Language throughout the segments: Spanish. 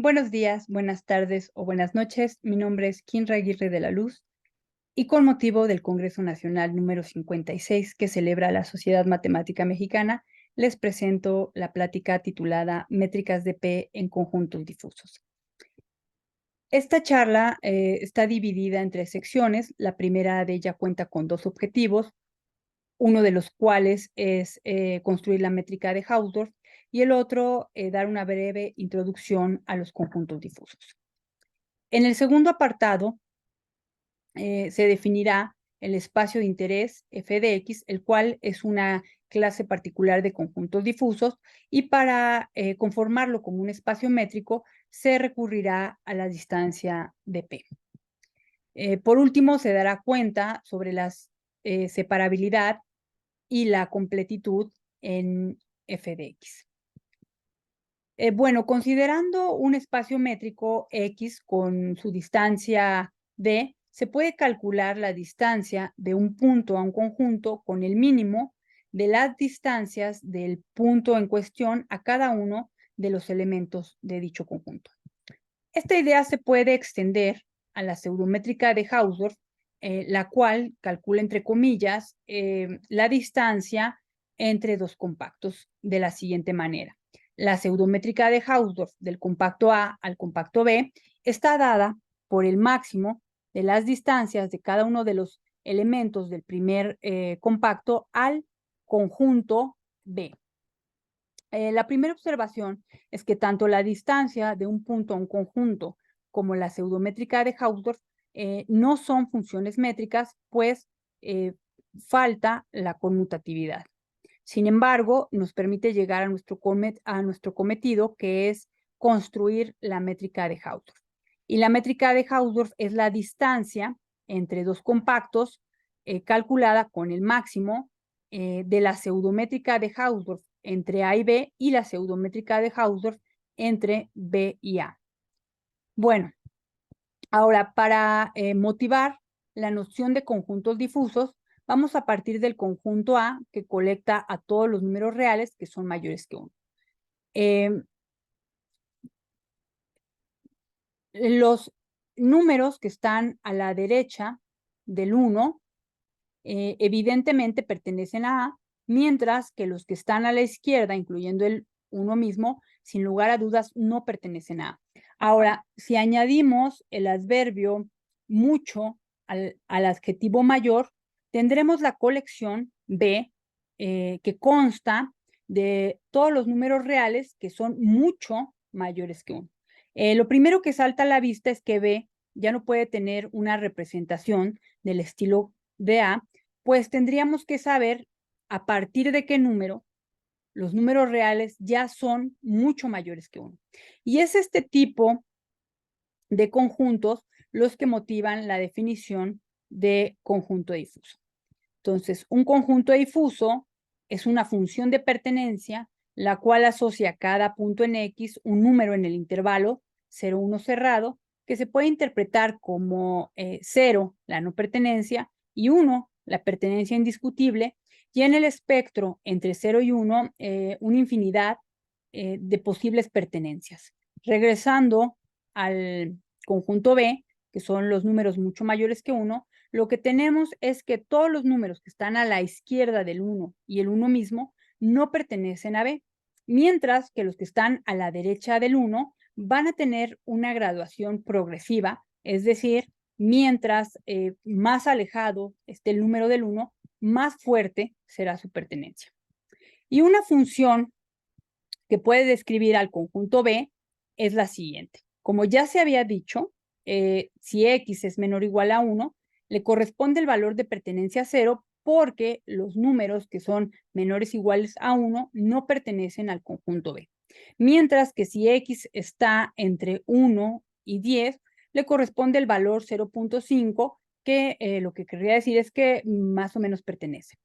Buenos días, buenas tardes o buenas noches. Mi nombre es Kinra Aguirre de la Luz y con motivo del Congreso Nacional número 56 que celebra la Sociedad Matemática Mexicana, les presento la plática titulada Métricas de P en conjuntos difusos. Esta charla está dividida en 3 secciones. La primera de ella cuenta con 2 objetivos, uno de los cuales es construir la métrica de Hausdorff y el otro dar una breve introducción a los conjuntos difusos. En el segundo apartado se definirá el espacio de interés f de x, el cual es una clase particular de conjuntos difusos, y para conformarlo como un espacio métrico se recurrirá a la distancia de P. Por último, se dará cuenta sobre la separabilidad y la completitud en f de x. Bueno, considerando un espacio métrico X con su distancia D, se puede calcular la distancia de un punto a un conjunto con el mínimo de las distancias del punto en cuestión a cada uno de los elementos de dicho conjunto. Esta idea se puede extender a la pseudométrica de Hausdorff, la cual calcula, entre comillas, la distancia entre dos compactos de la siguiente manera. La pseudométrica de Hausdorff del compacto A al compacto B está dada por el máximo de las distancias de cada uno de los elementos del primer compacto al conjunto B. La primera observación es que tanto la distancia de un punto a un conjunto como la pseudométrica de Hausdorff no son funciones métricas, pues falta la conmutatividad. Sin embargo, nos permite llegar a nuestro cometido, que es construir la métrica de Hausdorff. Y la métrica de Hausdorff es la distancia entre dos compactos calculada con el máximo de la pseudométrica de Hausdorff entre A y B y la pseudométrica de Hausdorff entre B y A. Bueno, ahora para motivar la noción de conjuntos difusos, vamos a partir del conjunto A, que colecta a todos los números reales que son mayores que 1. Los números que están a la derecha del 1 evidentemente pertenecen a A, mientras que los que están a la izquierda, incluyendo el 1 mismo, sin lugar a dudas no pertenecen a A. Ahora, si añadimos el adverbio mucho al adjetivo mayor, tendremos la colección B, que consta de todos los números reales que son mucho mayores que 1. Lo primero que salta a la vista es que B ya no puede tener una representación del estilo de A, pues tendríamos que saber a partir de qué número los números reales ya son mucho mayores que 1. Y es este tipo de conjuntos los que motivan la definición de conjunto difuso. Entonces, un conjunto difuso es una función de pertenencia, la cual asocia a cada punto en X un número en el intervalo 0, 1 cerrado, que se puede interpretar como 0, la no pertenencia, y 1, la pertenencia indiscutible, y en el espectro entre 0 y 1, una infinidad de posibles pertenencias. Regresando al conjunto B, que son los números mucho mayores que 1, lo que tenemos es que todos los números que están a la izquierda del 1 y el 1 mismo no pertenecen a B, mientras que los que están a la derecha del 1 van a tener una graduación progresiva, es decir, mientras más alejado esté el número del 1, más fuerte será su pertenencia. Y una función que puede describir al conjunto B es la siguiente. Como ya se había dicho, si X es menor o igual a 1, le corresponde el valor de pertenencia a 0 porque los números que son menores o iguales a 1 no pertenecen al conjunto B. Mientras que si X está entre 1 y 10, le corresponde el valor 0.5, que lo que querría decir es que más o menos pertenece.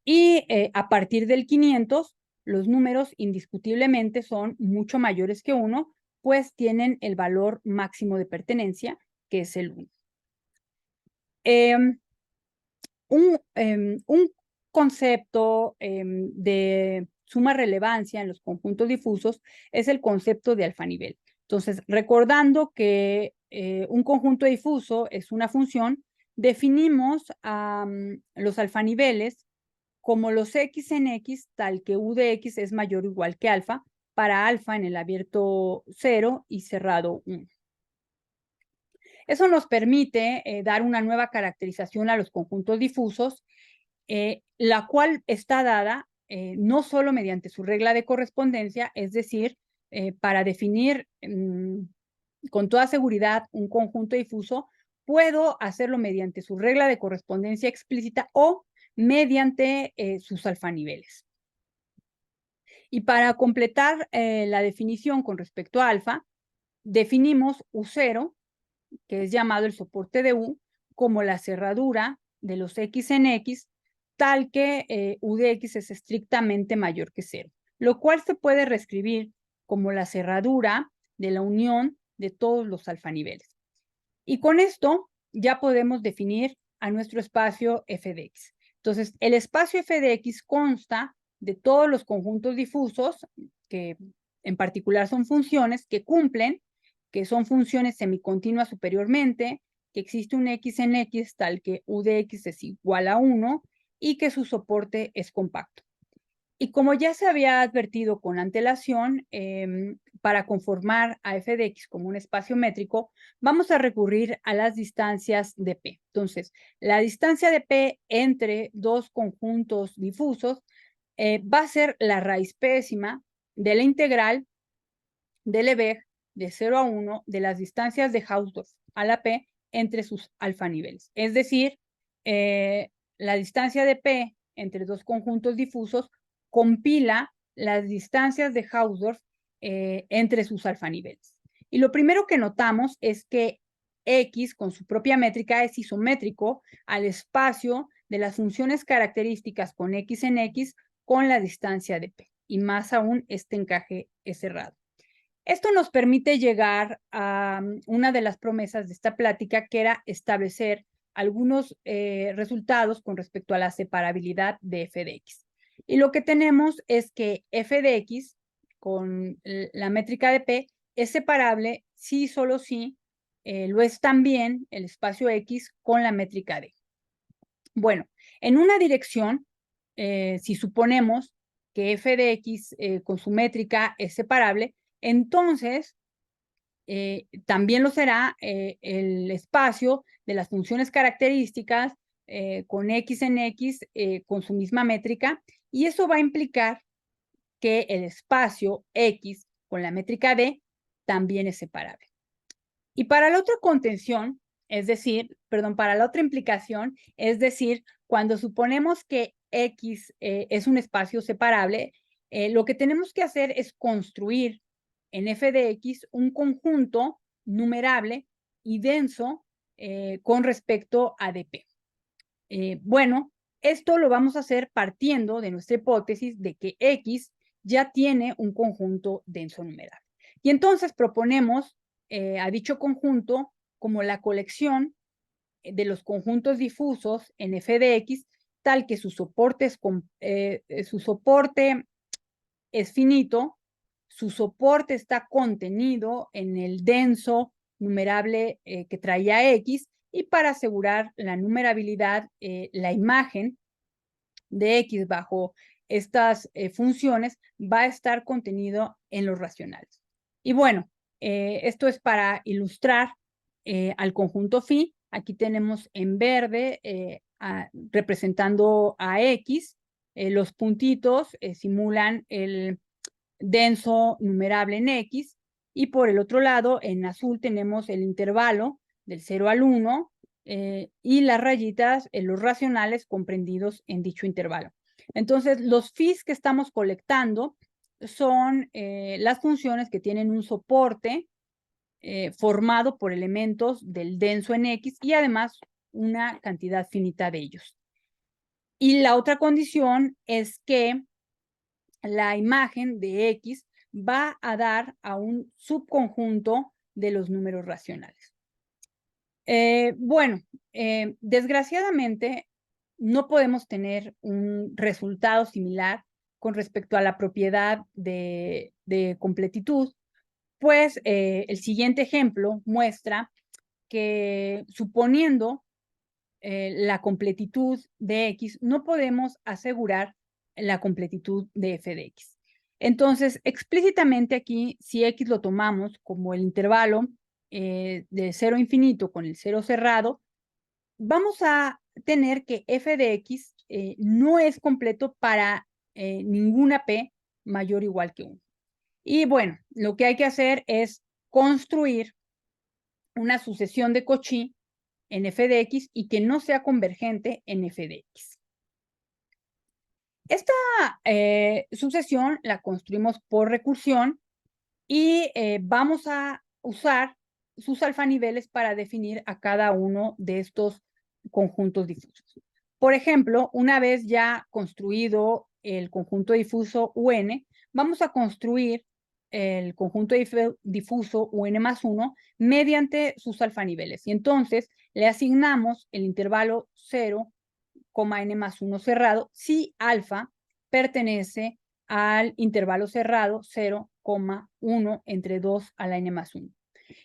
Y a partir del 500, los números indiscutiblemente son mucho mayores que 1, pues tienen el valor máximo de pertenencia, que es el 1. Un concepto de suma relevancia en los conjuntos difusos es el concepto de alfanivel. Entonces, recordando que un conjunto difuso es una función, definimos los alfaniveles como los x en x, tal que u de x es mayor o igual que alfa, para alfa en el abierto 0 y cerrado 1. Eso nos permite dar una nueva caracterización a los conjuntos difusos, la cual está dada no solo mediante su regla de correspondencia, es decir, para definir con toda seguridad un conjunto difuso, puedo hacerlo mediante su regla de correspondencia explícita o mediante sus alfaniveles. Y para completar la definición con respecto a alfa, definimos U0, que es llamado el soporte de U, como la cerradura de los x en x, tal que U de x es estrictamente mayor que 0, lo cual se puede reescribir como la cerradura de la unión de todos los alfaniveles. Y con esto ya podemos definir a nuestro espacio f de x. Entonces, el espacio f de x consta de todos los conjuntos difusos, que en particular son funciones que cumplen, que son funciones semicontinuas superiormente, que existe un x en x tal que u de x es igual a 1 y que su soporte es compacto. Y como ya se había advertido con antelación, para conformar a f de x como un espacio métrico, vamos a recurrir a las distancias de P. Entonces, la distancia de P entre dos conjuntos difusos va a ser la raíz pésima de la integral de Lebesgue de 0 a 1 de las distancias de Hausdorff a la P entre sus alfaniveles. Es decir, la distancia de P entre dos conjuntos difusos compila las distancias de Hausdorff entre sus alfaniveles. Y lo primero que notamos es que X con su propia métrica es isométrico al espacio de las funciones características con X en X con la distancia de P. Y más aún, este encaje es cerrado. Esto nos permite llegar a una de las promesas de esta plática, que era establecer algunos resultados con respecto a la separabilidad de f de x. Y lo que tenemos es que f de x con la métrica de P es separable si solo si lo es también el espacio X con la métrica D. Bueno, en una dirección, si suponemos que f de x con su métrica es separable, entonces también lo será el espacio de las funciones características con x en x con su misma métrica, y eso va a implicar que el espacio x con la métrica D también es separable. Y para la otra contención, es decir, perdón, para la otra implicación, es decir, cuando suponemos que X es un espacio separable, lo que tenemos que hacer es construir en f de X un conjunto numerable y denso con respecto a dp. Bueno, esto lo vamos a hacer partiendo de nuestra hipótesis de que X ya tiene un conjunto denso numerable. Y entonces proponemos a dicho conjunto como la colección de los conjuntos difusos en f de x, tal que su soporte es finito, su soporte está contenido en el denso numerable que traía x, y para asegurar la numerabilidad, la imagen de x bajo estas funciones va a estar contenido en los racionales. Y bueno, esto es para ilustrar al conjunto phi. Aquí tenemos en verde representando a x. Los puntitos simulan el denso numerable en x, y por el otro lado, en azul, tenemos el intervalo del 0 al 1 y las rayitas, los racionales comprendidos en dicho intervalo. Entonces, los phis que estamos colectando son las funciones que tienen un soporte formado por elementos del denso en X y además una cantidad finita de ellos. Y la otra condición es que la imagen de X va a dar a un subconjunto de los números racionales. Bueno, desgraciadamente no podemos tener un resultado similar con respecto a la propiedad de completitud, pues el siguiente ejemplo muestra que suponiendo la completitud de X, no podemos asegurar la completitud de f de X. Entonces, explícitamente aquí, si X lo tomamos como el intervalo de 0 a infinito con el 0 cerrado, vamos a tener que f de X no es completo para ninguna P mayor o igual que 1. Y bueno, lo que hay que hacer es construir una sucesión de Cauchy en f de X y que no sea convergente en f de X. Esta sucesión la construimos por recursión y vamos a usar sus alfaniveles para definir a cada uno de estos conjuntos difusos. Por ejemplo, una vez ya construido el conjunto difuso UN, vamos a construir el conjunto difuso UN más 1 mediante sus alfaniveles. Y entonces le asignamos el intervalo 0, n más 1 cerrado si alfa pertenece al intervalo cerrado 0,1 entre 2 a la n más 1.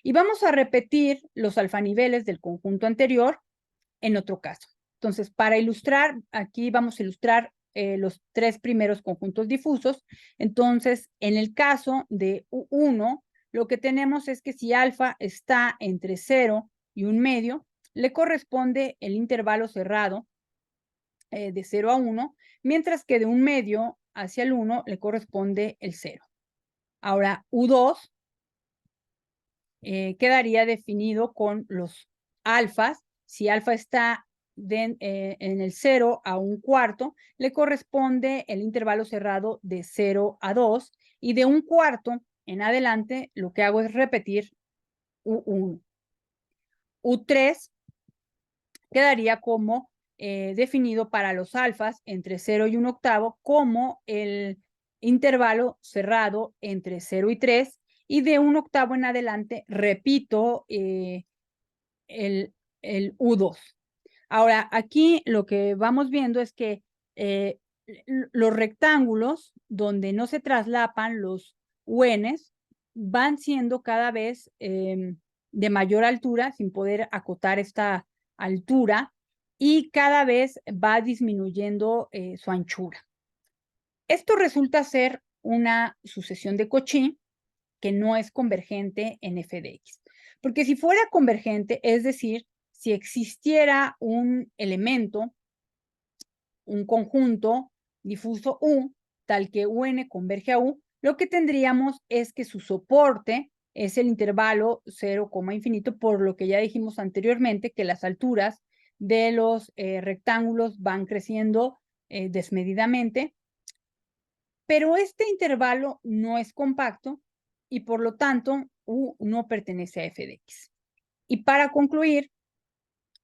Y vamos a repetir los alfaniveles del conjunto anterior en otro caso. Entonces, para ilustrar, aquí vamos a ilustrar los tres primeros conjuntos difusos. Entonces, en el caso de U1, lo que tenemos es que si alfa está entre 0 y 1 medio, le corresponde el intervalo cerrado de 0 a 1, mientras que de 1 medio hacia el 1 le corresponde el 0. Ahora, U2 quedaría definido con los alfas. Si alfa está en el 0 a 1 cuarto, le corresponde el intervalo cerrado de 0 a 2, y de 1 cuarto en adelante lo que hago es repetir U1. U3 quedaría como definido para los alfas entre 0 y 1 octavo como el intervalo cerrado entre 0 y 3, y de 1 octavo en adelante repito el U2. Ahora, aquí lo que vamos viendo es que los rectángulos donde no se traslapan los UNs van siendo cada vez de mayor altura sin poder acotar esta altura, y cada vez va disminuyendo su anchura. Esto resulta ser una sucesión de Cauchy que no es convergente en f de X. Porque si fuera convergente, es decir, si existiera un elemento, un conjunto difuso U, tal que UN converge a U, lo que tendríamos es que su soporte es el intervalo 0, infinito, por lo que ya dijimos anteriormente que las alturas de los rectángulos van creciendo desmedidamente, pero este intervalo no es compacto y por lo tanto U no pertenece a f de X. Y para concluir,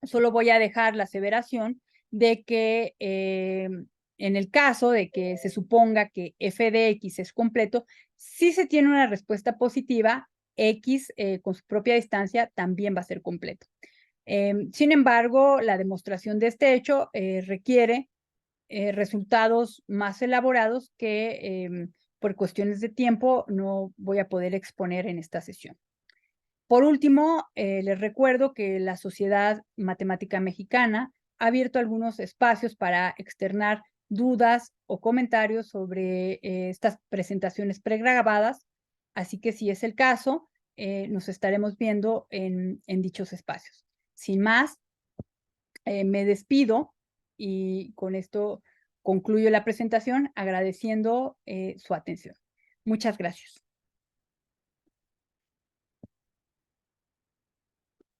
solo voy a dejar la aseveración de que en el caso de que se suponga que f de X es completo, si se tiene una respuesta positiva, X con su propia distancia también va a ser completo. Sin embargo, la demostración de este hecho requiere resultados más elaborados que por cuestiones de tiempo no voy a poder exponer en esta sesión. Por último, les recuerdo que la Sociedad Matemática Mexicana ha abierto algunos espacios para externar dudas o comentarios sobre estas presentaciones pregrabadas, así que si es el caso, nos estaremos viendo en dichos espacios. Sin más, me despido y con esto concluyo la presentación agradeciendo su atención. Muchas gracias.